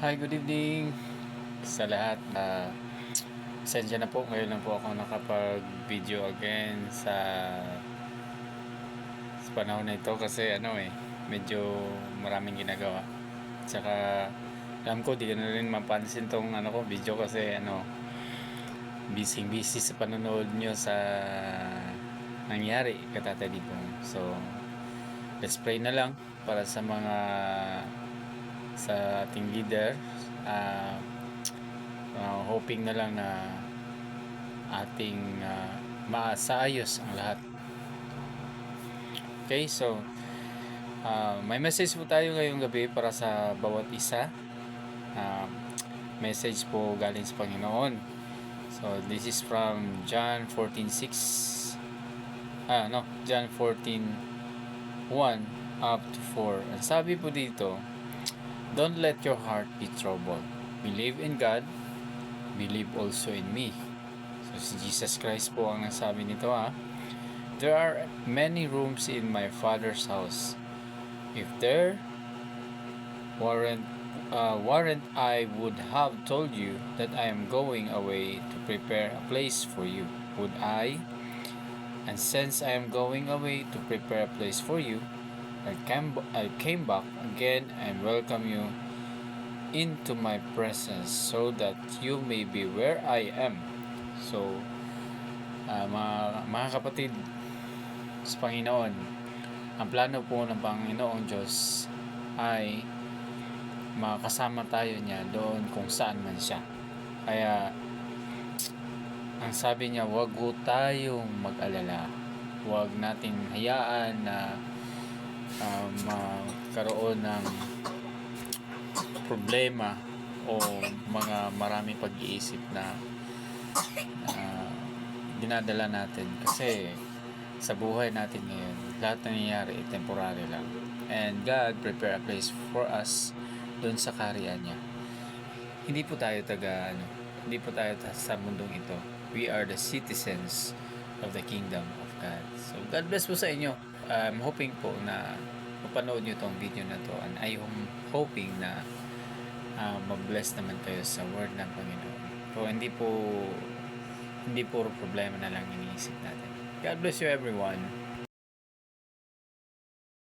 Hi, good evening sa lahat. Pasensya na po, ngayon lang po ako nakapag-video again sa panahon na ito kasi medyo maraming ginagawa. Tsaka alam ko di ko na rin mapansin tong video kasi busy sa panonood nyo sa nangyari katatali ko. So, let's pray na lang para sa ating leader. Hoping na lang na ating masaayos ang lahat. Okay, so may message po tayo ngayong gabi para sa bawat isa. Message po galing sa Panginoon. So this is from John 14:6. John 14:1 up to 4. Ang sabi po dito, don't let your heart be troubled. Believe in God, believe also in me. So si Jesus Christ po ang nasabi nito There are many rooms in my Father's house. If there weren't I would have told you that I am going away to prepare a place for you. Would I? And since I am going away to prepare a place for you, I came back again and welcome you into my presence so that you may be where I am. So, mga kapatid sa Panginoon, ang plano po ng Panginoong Diyos ay makasama tayo niya doon kung saan man siya. Kaya, ang sabi niya, huwag po tayong mag-alala. Huwag nating hayaan na magkaroon ng problema o mga maraming pag-iisip na dinadala natin, kasi sa buhay natin ngayon lahat nangyayari temporary lang, and God prepare a place for us doon sa kaharian niya. Hindi po tayo sa mundong ito. We are the citizens of the kingdom of God. So God bless po sa inyo. I'm hoping po na mapanood nyo tong video na to, and I am hoping na mag-bless naman kayo sa word ng Panginoon. So hindi puro problema na lang iniisip natin. God bless you everyone.